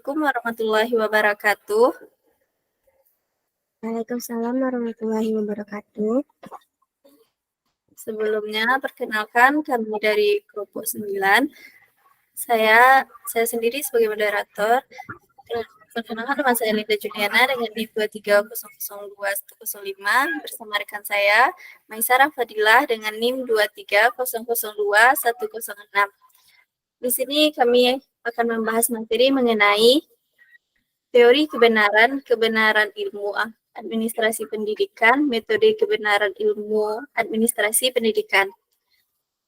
Assalamualaikum warahmatullahi wabarakatuh. Waalaikumsalam warahmatullahi wabarakatuh. Sebelumnya, perkenalkan kami dari kelompok 9. Saya sendiri sebagai moderator. Perkenalkan, nama saya Linda Juliana dengan NIM 23002105 bersama rekan saya Maisarah Fadilah dengan NIM 23002106. Di sini kami akan membahas materi mengenai teori kebenaran ilmu administrasi pendidikan, metode kebenaran ilmu administrasi pendidikan.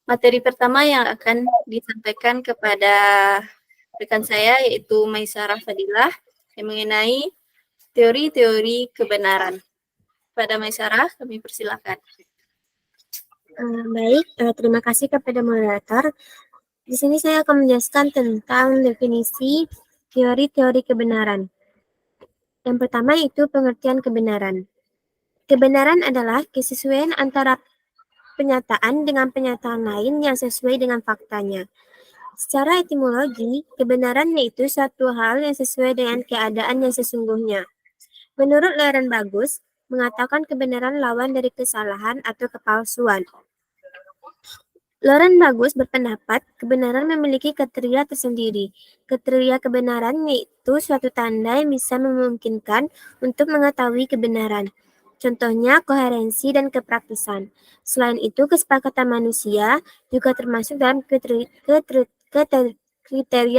Materi pertama yang akan disampaikan kepada rekan saya yaitu Maisarah Fadilah yang mengenai teori-teori kebenaran. Pada Maisarah, kami persilakan. Baik, terima kasih kepada moderator. Di sini saya akan menjelaskan tentang definisi teori-teori kebenaran. Yang pertama itu pengertian kebenaran. Kebenaran adalah kesesuaian antara penyataan dengan penyataan lain yang sesuai dengan faktanya. Secara etimologi, kebenaran yaitu suatu hal yang sesuai dengan keadaan yang sesungguhnya. Menurut Loren Bagus, mengatakan kebenaran lawan dari kesalahan atau kepalsuan. Loren Bagus berpendapat kebenaran memiliki kriteria tersendiri. Kriteria kebenaran yaitu suatu tanda yang bisa memungkinkan untuk mengetahui kebenaran. Contohnya koherensi dan kepraktisan. Selain itu, kesepakatan manusia juga termasuk dalam kriteria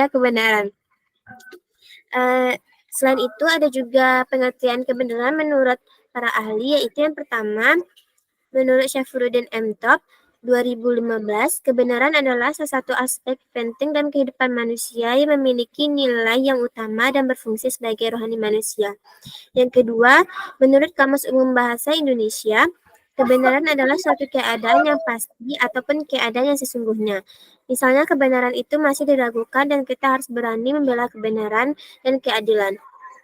kebenaran. Selain itu, ada juga pengertian kebenaran menurut para ahli, yaitu yang pertama, menurut Syafruddin M. Top, 2015, kebenaran adalah salah satu aspek penting dalam kehidupan manusia yang memiliki nilai yang utama dan berfungsi sebagai rohani manusia. Yang kedua, menurut Kamus Umum Bahasa Indonesia, kebenaran adalah suatu keadaan yang pasti ataupun keadaan yang sesungguhnya. Misalnya kebenaran itu masih diragukan dan kita harus berani membela kebenaran dan keadilan.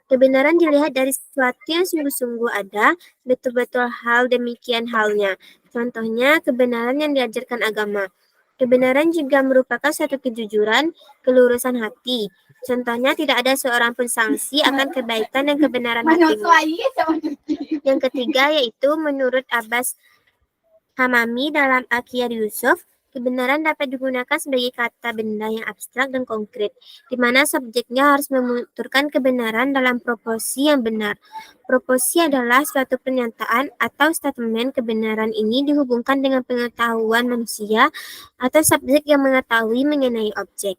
Kebenaran dilihat dari sesuatu yang sungguh-sungguh ada, betul-betul hal demikian halnya. Contohnya, kebenaran yang diajarkan agama. Kebenaran juga merupakan suatu kejujuran, kelurusan hati. Contohnya, tidak ada seorang pun sanksi akan kebaikan dan kebenaran hatimu. Yang ketiga, yaitu menurut Abbas Hamami dalam Aqiyad Yusuf, kebenaran dapat digunakan sebagai kata benda yang abstrak dan konkret, di mana subjeknya harus menuturkan kebenaran dalam proporsi yang benar. Proporsi adalah suatu pernyataan atau statement kebenaran ini dihubungkan dengan pengetahuan manusia atau subjek yang mengetahui mengenai objek.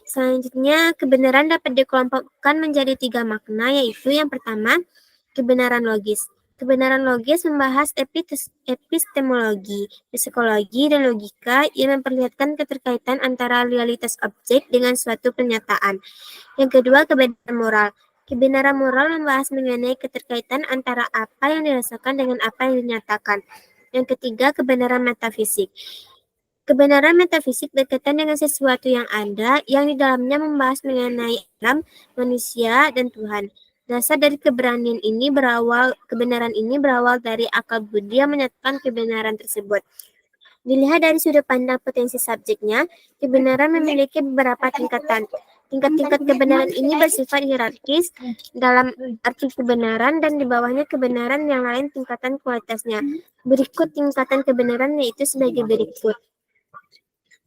Selanjutnya, kebenaran dapat dikelompokkan menjadi 3 makna, yaitu yang pertama, kebenaran logis. Kebenaran logis membahas epistemologi, psikologi, dan logika yang memperlihatkan keterkaitan antara realitas objek dengan suatu pernyataan. Yang kedua, kebenaran moral. Kebenaran moral membahas mengenai keterkaitan antara apa yang dirasakan dengan apa yang dinyatakan. Yang ketiga, kebenaran metafisik. Kebenaran metafisik berkaitan dengan sesuatu yang ada, yang di dalamnya membahas mengenai alam, manusia, dan Tuhan. Dasar dari kebenaran ini berawal dari akal budi yang menyatakan kebenaran tersebut. Dilihat dari sudut pandang potensi subjeknya, kebenaran memiliki beberapa tingkatan. Tingkat-tingkat kebenaran ini bersifat hierarkis dalam arti kebenaran, dan di bawahnya kebenaran yang lain tingkatan kualitasnya. Berikut tingkatan kebenaran yaitu sebagai berikut.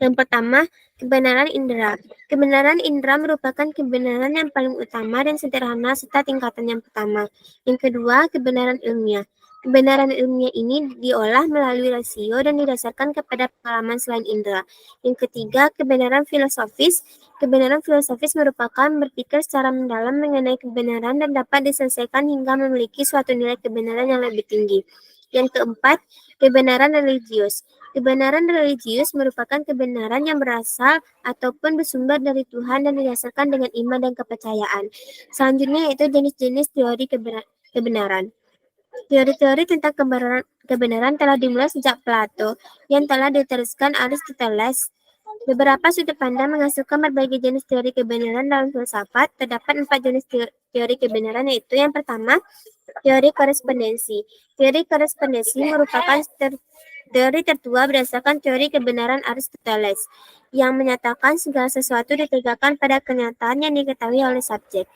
Yang pertama, kebenaran indera. Kebenaran indera merupakan kebenaran yang paling utama dan sederhana serta tingkatan yang pertama. Yang kedua, kebenaran ilmiah. Kebenaran ilmiah ini diolah melalui rasio dan didasarkan kepada pengalaman selain indera. Yang ketiga, kebenaran filosofis. Kebenaran filosofis merupakan berpikir secara mendalam mengenai kebenaran dan dapat diselesaikan hingga memiliki suatu nilai kebenaran yang lebih tinggi. Yang keempat, kebenaran religius. Kebenaran religius merupakan kebenaran yang berasal ataupun bersumber dari Tuhan dan didasarkan dengan iman dan kepercayaan. Selanjutnya yaitu jenis-jenis teori kebenaran. Teori-teori tentang kebenaran telah dimulai sejak Plato yang telah diteruskan Aristoteles Beberapa sudut pandang menghasilkan berbagai jenis teori kebenaran dalam filsafat. Terdapat 4 jenis teori kebenaran, yaitu yang pertama, teori korespondensi. Teori korespondensi merupakan teori tertua berdasarkan teori kebenaran Aristoteles, yang menyatakan segala sesuatu ditegakkan pada kenyataan yang diketahui oleh subjek.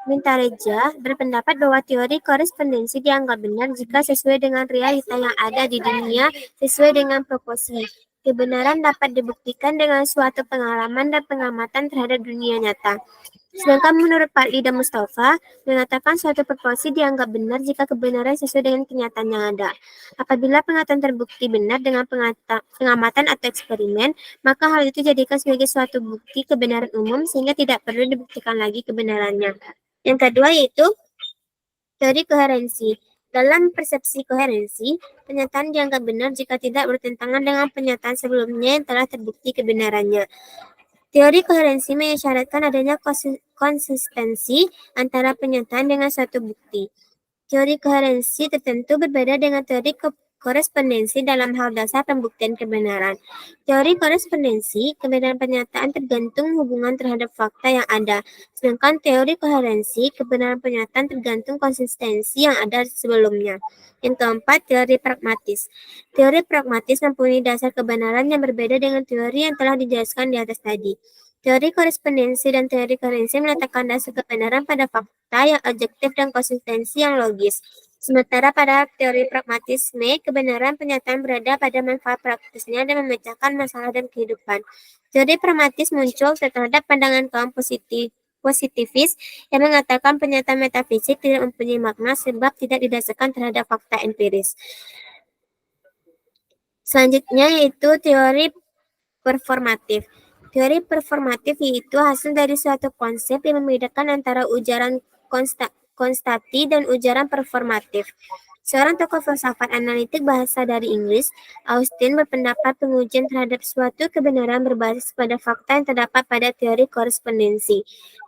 Mintareja berpendapat bahwa teori korespondensi dianggap benar jika sesuai dengan realita yang ada di dunia sesuai dengan proporsi. Kebenaran dapat dibuktikan dengan suatu pengalaman dan pengamatan terhadap dunia nyata. Sedangkan menurut Pak Lida Mustafa, mengatakan suatu proporsi dianggap benar jika kebenaran sesuai dengan kenyataan yang ada. Apabila pengetahuan terbukti benar dengan pengamatan atau eksperimen, maka hal itu dijadikan sebagai suatu bukti kebenaran umum sehingga tidak perlu dibuktikan lagi kebenarannya. Yang kedua yaitu teori koherensi. Dalam persepsi koherensi, pernyataan dianggap benar jika tidak bertentangan dengan pernyataan sebelumnya yang telah terbukti kebenarannya. Teori koherensi mengisyaratkan adanya konsistensi antara pernyataan dengan suatu bukti. Teori koherensi tertentu berbeda dengan teori korespondensi dalam hal dasar pembuktian kebenaran. Teori korespondensi, kebenaran pernyataan tergantung hubungan terhadap fakta yang ada, sedangkan teori koherensi, kebenaran pernyataan tergantung konsistensi yang ada sebelumnya. Yang keempat, teori pragmatis. Teori pragmatis mempunyai dasar kebenaran yang berbeda dengan teori yang telah dijelaskan di atas tadi. Teori korespondensi dan teori koherensi meletakkan dasar kebenaran pada fakta yang objektif dan konsistensi yang logis. Sementara pada teori pragmatisme, kebenaran pernyataan berada pada manfaat praktisnya dan memecahkan masalah dalam kehidupan. Teori pragmatis muncul terhadap pandangan kaum positivis yang mengatakan pernyataan metafisik tidak mempunyai makna sebab tidak didasarkan terhadap fakta empiris. Selanjutnya yaitu teori performatif. Teori performatif yaitu hasil dari suatu konsep yang membedakan antara ujaran konstati dan ujaran performatif. Seorang tokoh filsafat analitik bahasa dari Inggris, Austin, berpendapat pengujian terhadap suatu kebenaran berbasis pada fakta yang terdapat pada teori korespondensi.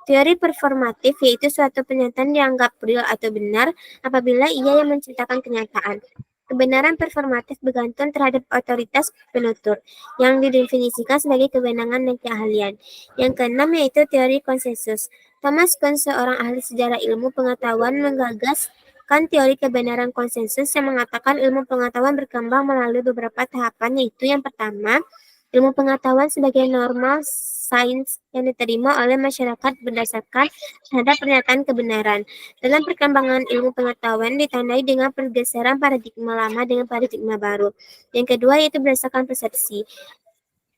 Teori performatif yaitu suatu pernyataan dianggap real atau benar apabila ia yang menciptakan kenyataan. Kebenaran performatif bergantung terhadap otoritas penutur, yang didefinisikan sebagai kewenangan dan keahlian. Yang keenam yaitu teori konsensus. Thomas Kuhn, seorang ahli sejarah ilmu pengetahuan, menggagaskan teori kebenaran konsensus yang mengatakan ilmu pengetahuan berkembang melalui beberapa tahapan, yaitu yang pertama, ilmu pengetahuan sebagai normal sains yang diterima oleh masyarakat berdasarkan terhadap pernyataan kebenaran. Dalam perkembangan ilmu pengetahuan ditandai dengan pergeseran paradigma lama dengan paradigma baru. Yang kedua yaitu berdasarkan persepsi.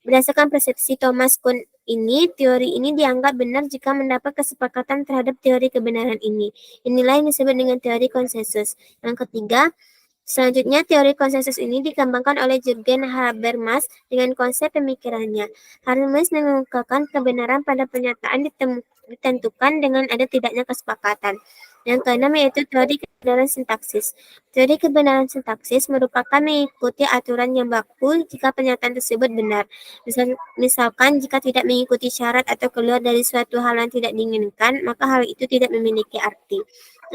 Berdasarkan persepsi Thomas Kuhn ini, teori ini dianggap benar jika mendapat kesepakatan terhadap teori kebenaran ini. Inilah yang disebut dengan teori konsensus. Yang ketiga, selanjutnya, teori konsensus ini dikembangkan oleh Jürgen Habermas dengan konsep pemikirannya. Habermas mengemukakan kebenaran pada pernyataan ditentukan dengan ada tidaknya kesepakatan. Yang keenam yaitu teori kebenaran sintaksis. Teori kebenaran sintaksis merupakan mengikuti aturan yang baku jika pernyataan tersebut benar. Misalkan jika tidak mengikuti syarat atau keluar dari suatu hal yang tidak diinginkan, maka hal itu tidak memiliki arti.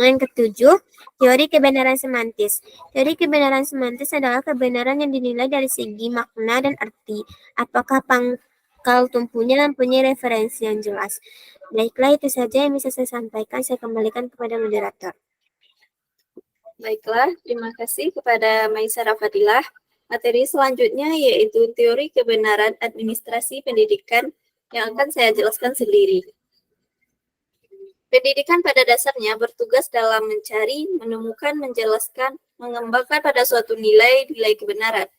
Yang ketujuh, teori kebenaran semantis. Teori kebenaran semantis adalah kebenaran yang dinilai dari segi makna dan arti. Apakah pangkal tumpunya mempunyai referensi yang jelas. Baiklah, itu saja yang bisa saya sampaikan. Saya kembalikan kepada moderator. Baiklah, terima kasih kepada Maisara Fadilah. Materi selanjutnya yaitu teori kebenaran administrasi pendidikan yang akan saya jelaskan sendiri. Pendidikan pada dasarnya bertugas dalam mencari, menemukan, menjelaskan, mengembangkan pada suatu nilai-nilai kebenaran.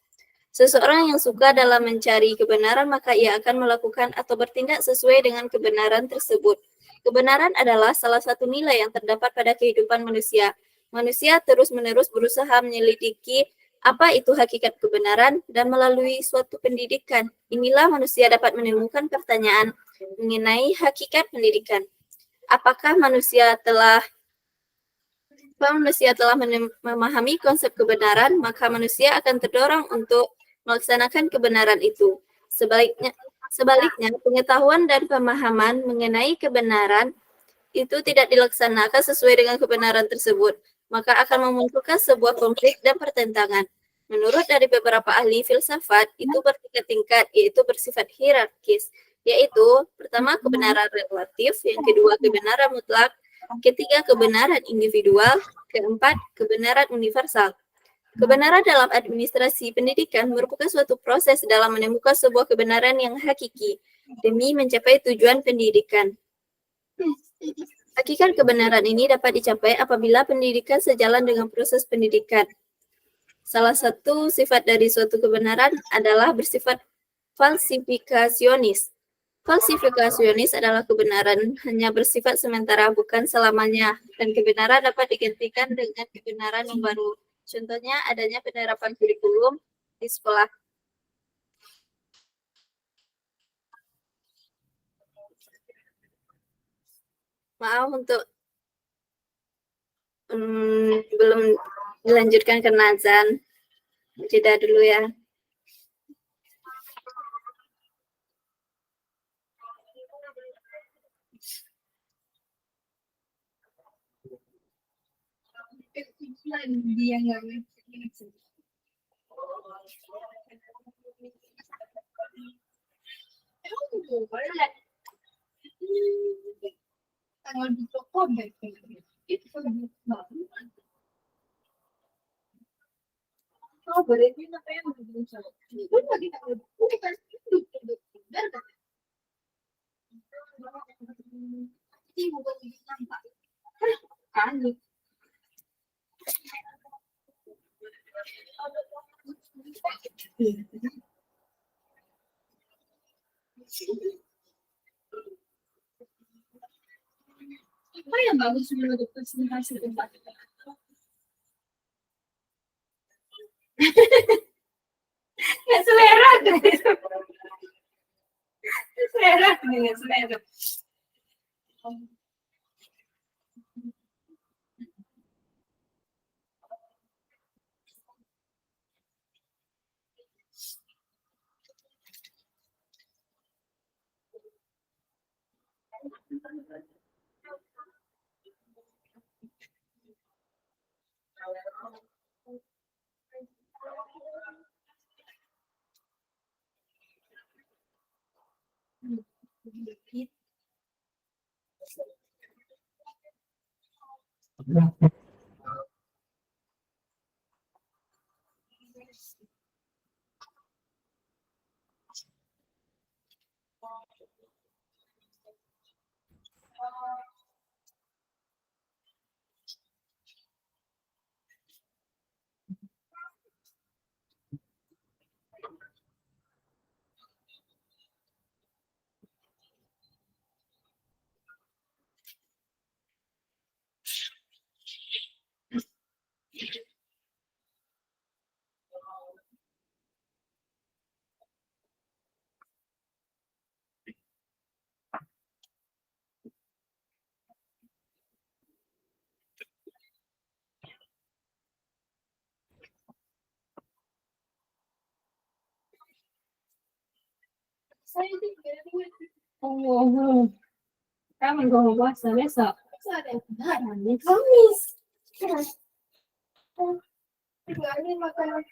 Seseorang yang suka dalam mencari kebenaran, maka ia akan melakukan atau bertindak sesuai dengan kebenaran tersebut. Kebenaran adalah salah satu nilai yang terdapat pada kehidupan manusia. Manusia terus-menerus berusaha menyelidiki apa itu hakikat kebenaran dan melalui suatu pendidikan. Inilah manusia dapat menemukan pertanyaan mengenai hakikat pendidikan. Apakah manusia telah memahami konsep kebenaran, maka manusia akan terdorong untuk melaksanakan kebenaran itu. Sebaliknya, pengetahuan dan pemahaman mengenai kebenaran itu tidak dilaksanakan sesuai dengan kebenaran tersebut, maka akan memunculkan sebuah konflik dan pertentangan. Menurut dari beberapa ahli filsafat, itu bertingkat-tingkat, yaitu bersifat hierarkis, yaitu pertama kebenaran relatif, yang kedua kebenaran mutlak, ketiga kebenaran individual, keempat kebenaran universal. Kebenaran dalam administrasi pendidikan merupakan suatu proses dalam menemukan sebuah kebenaran yang hakiki demi mencapai tujuan pendidikan. Hakikat kebenaran ini dapat dicapai apabila pendidikan sejalan dengan proses pendidikan. Salah satu sifat dari suatu kebenaran adalah bersifat falsifikasionis. Falsifikasionis adalah kebenaran hanya bersifat sementara, bukan selamanya, dan kebenaran dapat digantikan dengan kebenaran yang baru. Contohnya adanya penerapan kurikulum di sekolah. Maaf untuk belum dilanjutkan ke Nazan. Jeda dulu ya. Apa yang bagus menurut presentasi tempat? Nggak selera kan? Selera nggak selera. Oh, kapan kau mau puasa besok? Hari Kamis. Ini makanan.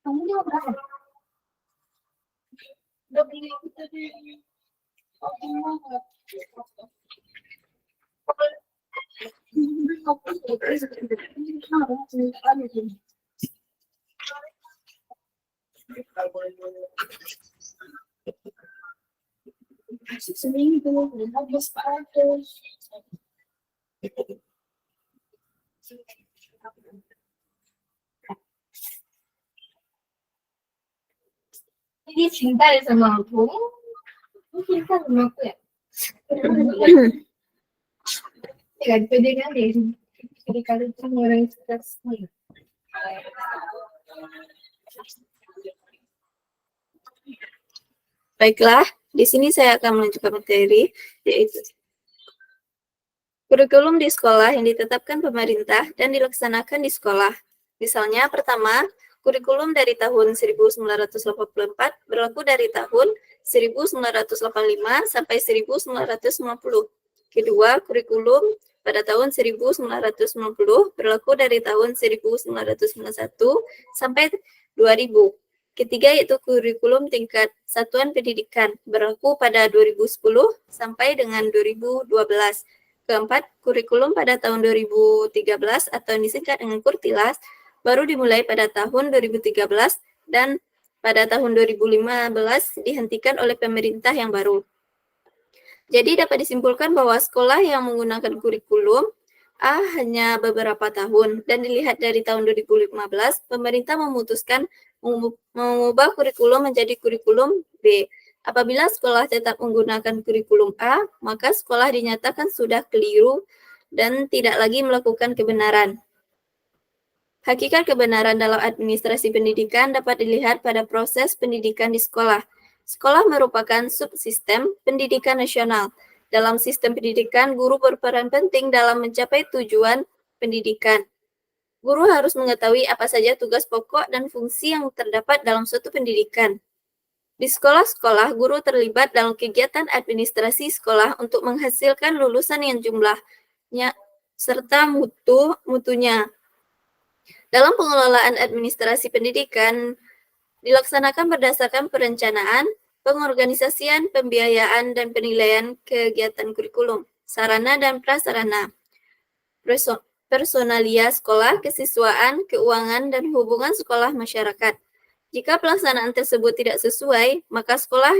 Kamu juga berapa? Udah beli kita di seminggu, 1500. Ini cinta ya sama aku. Ini cinta sama aku ya. Ya, pwede kan deh. Jadi kalau itu orang stres. Baiklah, di sini saya akan menunjukkan materi, yaitu kurikulum di sekolah yang ditetapkan pemerintah dan dilaksanakan di sekolah. Misalnya, pertama, Kurikulum dari tahun 1984 berlaku dari tahun 1985 sampai 1990. Kedua, kurikulum pada tahun 1990 berlaku dari tahun 1991 sampai 2000. Ketiga yaitu kurikulum tingkat satuan pendidikan berlaku pada 2010 sampai dengan 2012. Keempat, kurikulum pada tahun 2013 atau yang disingkat dengan Kurtilas baru dimulai pada tahun 2013 dan pada tahun 2015 dihentikan oleh pemerintah yang baru. Jadi dapat disimpulkan bahwa sekolah yang menggunakan kurikulum A hanya beberapa tahun dan dilihat dari tahun 2015 pemerintah memutuskan mengubah kurikulum menjadi kurikulum B. Apabila sekolah tetap menggunakan kurikulum A, maka sekolah dinyatakan sudah keliru dan tidak lagi melakukan kebenaran. Hakikat kebenaran dalam administrasi pendidikan dapat dilihat pada proses pendidikan di sekolah. Sekolah merupakan subsistem pendidikan nasional. Dalam sistem pendidikan, guru berperan penting dalam mencapai tujuan pendidikan. Guru harus mengetahui apa saja tugas pokok dan fungsi yang terdapat dalam suatu pendidikan. Di sekolah-sekolah, guru terlibat dalam kegiatan administrasi sekolah untuk menghasilkan lulusan yang jumlahnya serta mutunya. Dalam pengelolaan administrasi pendidikan dilaksanakan berdasarkan perencanaan, pengorganisasian, pembiayaan, dan penilaian kegiatan kurikulum, sarana dan prasarana, personalia sekolah, kesiswaan, keuangan, dan hubungan sekolah masyarakat. Jika pelaksanaan tersebut tidak sesuai, maka sekolah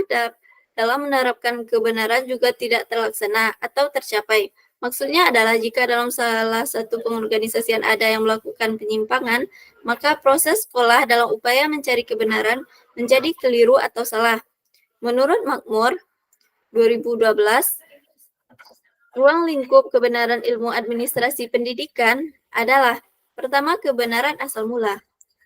dalam menerapkan kebenaran juga tidak terlaksana atau tercapai. Maksudnya adalah jika dalam salah satu pengorganisasian ada yang melakukan penyimpangan, maka proses sekolah dalam upaya mencari kebenaran menjadi keliru atau salah. Menurut Makmur 2012, ruang lingkup kebenaran ilmu administrasi pendidikan adalah pertama, kebenaran asal mula.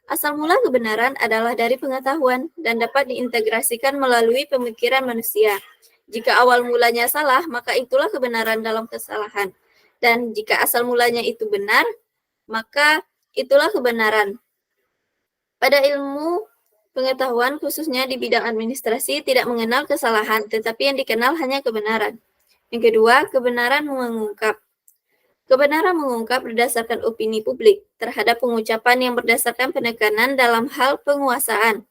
Asal mula kebenaran adalah dari pengetahuan dan dapat diintegrasikan melalui pemikiran manusia. Jika awal mulanya salah, maka itulah kebenaran dalam kesalahan. Dan jika asal mulanya itu benar, maka itulah kebenaran. Pada ilmu pengetahuan, khususnya di bidang administrasi, tidak mengenal kesalahan, tetapi yang dikenal hanya kebenaran. Yang kedua, kebenaran mengungkap. Kebenaran mengungkap berdasarkan opini publik terhadap pengucapan yang berdasarkan penekanan dalam hal penguasaan.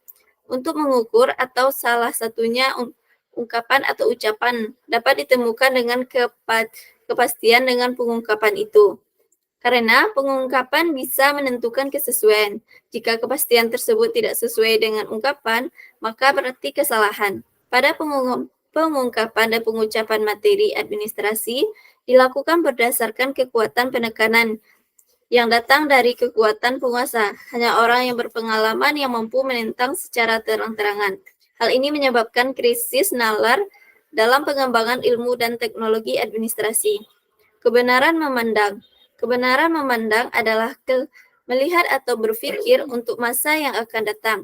Untuk mengukur atau salah satunya ungkapan atau ucapan dapat ditemukan dengan kepastian dengan pengungkapan itu. Karena pengungkapan bisa menentukan kesesuaian. Jika kepastian tersebut tidak sesuai dengan ungkapan, maka berarti kesalahan. Pada pengungkapan dan pengucapan materi administrasi dilakukan berdasarkan kekuatan penekanan yang datang dari kekuatan penguasa. Hanya orang yang berpengalaman yang mampu menentang secara terang-terangan. Hal ini menyebabkan krisis nalar dalam pengembangan ilmu dan teknologi administrasi. Kebenaran memandang. Kebenaran memandang adalah melihat atau berpikir untuk masa yang akan datang,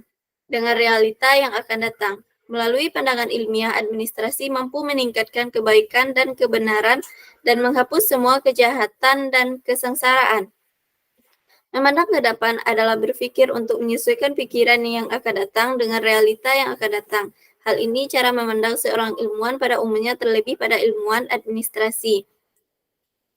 dengan realita yang akan datang. Melalui pandangan ilmiah, administrasi mampu meningkatkan kebaikan dan kebenaran dan menghapus semua kejahatan dan kesengsaraan. Memandang ke depan adalah berpikir untuk menyesuaikan pikiran yang akan datang dengan realita yang akan datang. Hal ini cara memandang seorang ilmuwan pada umumnya terlebih pada ilmuwan administrasi.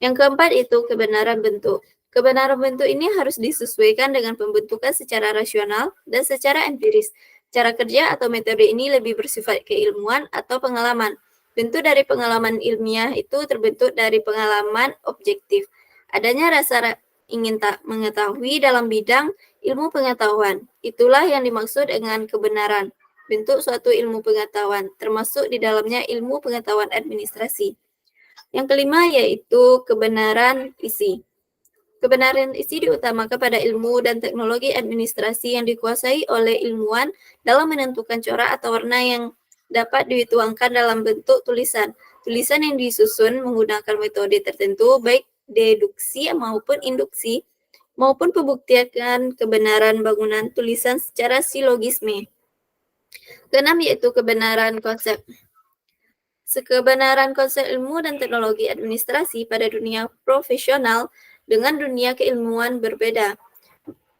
Yang keempat itu kebenaran bentuk. Kebenaran bentuk ini harus disesuaikan dengan pembentukan secara rasional dan secara empiris. Cara kerja atau metode ini lebih bersifat keilmuan atau pengalaman. Bentuk dari pengalaman ilmiah itu terbentuk dari pengalaman objektif. Adanya rasa ingin tak mengetahui dalam bidang ilmu pengetahuan. Itulah yang dimaksud dengan kebenaran. Bentuk suatu ilmu pengetahuan, termasuk di dalamnya ilmu pengetahuan administrasi. Yang kelima yaitu kebenaran isi. Kebenaran isi diutamakan pada ilmu dan teknologi administrasi yang dikuasai oleh ilmuwan dalam menentukan corak atau warna yang dapat dituangkan dalam bentuk tulisan. Tulisan yang disusun menggunakan metode tertentu, baik deduksi maupun induksi, maupun pembuktian kebenaran bangunan tulisan secara silogisme. Keenam yaitu kebenaran konsep. Kebenaran konsep ilmu dan teknologi administrasi pada dunia profesional dengan dunia keilmuan berbeda.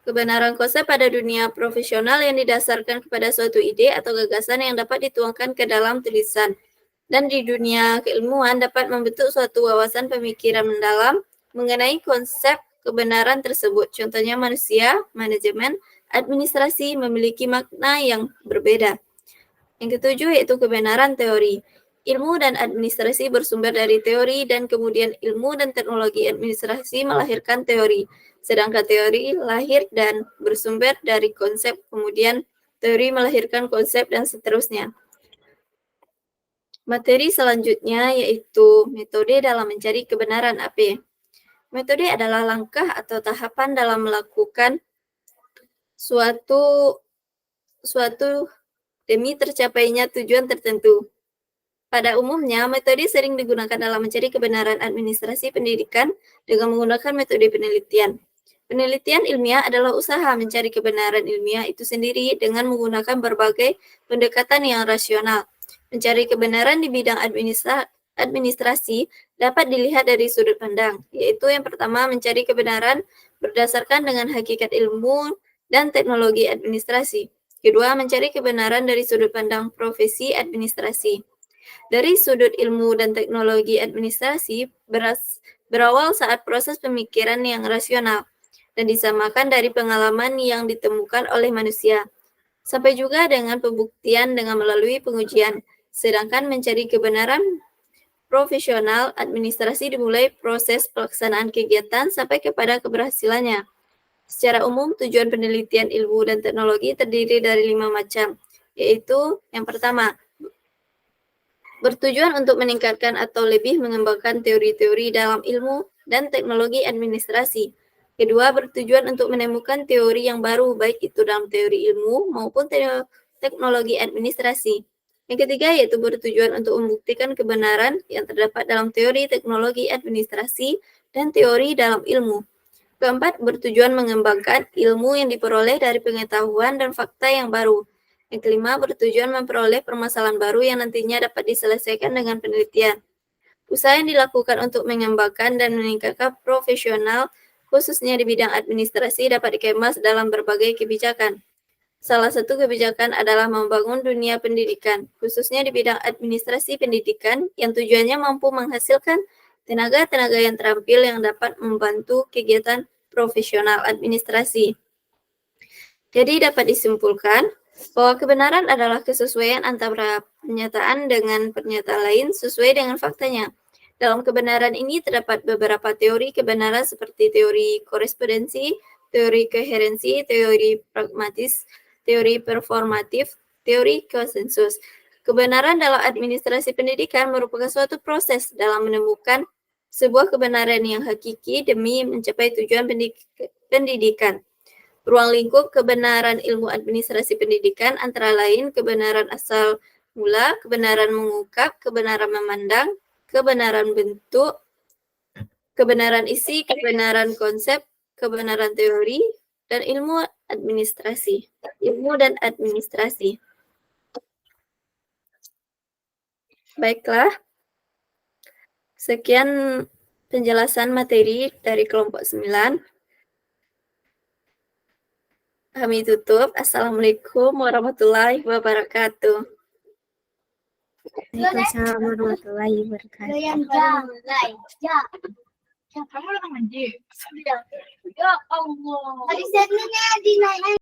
Kebenaran konsep pada dunia profesional yang didasarkan kepada suatu ide atau gagasan yang dapat dituangkan ke dalam tulisan. Dan di dunia keilmuan dapat membentuk suatu wawasan pemikiran mendalam mengenai konsep kebenaran tersebut. Contohnya manusia, manajemen, administrasi memiliki makna yang berbeda. Yang ketujuh yaitu kebenaran teori. Ilmu dan administrasi bersumber dari teori dan kemudian ilmu dan teknologi administrasi melahirkan teori. Sedangkan teori lahir dan bersumber dari konsep, kemudian teori melahirkan konsep dan seterusnya. Materi selanjutnya yaitu metode dalam mencari kebenaran AP. Metode adalah langkah atau tahapan dalam melakukan suatu demi tercapainya tujuan tertentu. Pada umumnya, metode sering digunakan dalam mencari kebenaran administrasi pendidikan dengan menggunakan metode penelitian. Penelitian ilmiah adalah usaha mencari kebenaran ilmiah itu sendiri dengan menggunakan berbagai pendekatan yang rasional. Mencari kebenaran di bidang administrasi dapat dilihat dari sudut pandang, yaitu yang pertama mencari kebenaran berdasarkan dengan hakikat ilmu dan teknologi administrasi. Kedua, mencari kebenaran dari sudut pandang profesi administrasi. Dari sudut ilmu dan teknologi administrasi berawal saat proses pemikiran yang rasional dan disamakan dari pengalaman yang ditemukan oleh manusia, sampai juga dengan pembuktian dengan melalui pengujian. Sedangkan mencari kebenaran profesional administrasi dimulai proses pelaksanaan kegiatan sampai kepada keberhasilannya. Secara umum, tujuan penelitian ilmu dan teknologi terdiri dari 5 macam, yaitu yang pertama, bertujuan untuk meningkatkan atau lebih mengembangkan teori-teori dalam ilmu dan teknologi administrasi. Kedua, bertujuan untuk menemukan teori yang baru, baik itu dalam teori ilmu maupun teknologi administrasi. Yang ketiga, yaitu bertujuan untuk membuktikan kebenaran yang terdapat dalam teori teknologi administrasi dan teori dalam ilmu. Keempat, bertujuan mengembangkan ilmu yang diperoleh dari pengetahuan dan fakta yang baru. Yang kelima, bertujuan memperoleh permasalahan baru yang nantinya dapat diselesaikan dengan penelitian. Usaha yang dilakukan untuk mengembangkan dan meningkatkan profesional, khususnya di bidang administrasi, dapat dikemas dalam berbagai kebijakan. Salah satu kebijakan adalah membangun dunia pendidikan, khususnya di bidang administrasi pendidikan, yang tujuannya mampu menghasilkan tenaga-tenaga yang terampil yang dapat membantu kegiatan profesional administrasi. Jadi dapat disimpulkan bahwa kebenaran adalah kesesuaian antara pernyataan dengan pernyataan lain sesuai dengan faktanya. Dalam kebenaran ini terdapat beberapa teori kebenaran seperti teori korespondensi, teori koherensi, teori pragmatis, teori performatif, teori konsensus. Kebenaran dalam administrasi pendidikan merupakan suatu proses dalam menemukan sebuah kebenaran yang hakiki demi mencapai tujuan pendidikan. Ruang lingkup kebenaran ilmu administrasi pendidikan antara lain kebenaran asal mula, kebenaran mengungkap, kebenaran memandang, kebenaran bentuk, kebenaran isi, kebenaran konsep, kebenaran teori, dan ilmu administrasi. Ilmu dan administrasi. Baiklah. Sekian penjelasan materi dari kelompok 9. Kami tutup. Assalamualaikum warahmatullahi wabarakatuh. Waalaikumsalam warahmatullahi wabarakatuh. Kamu udah ngaji. Ya Allah. Tadi saya dinaik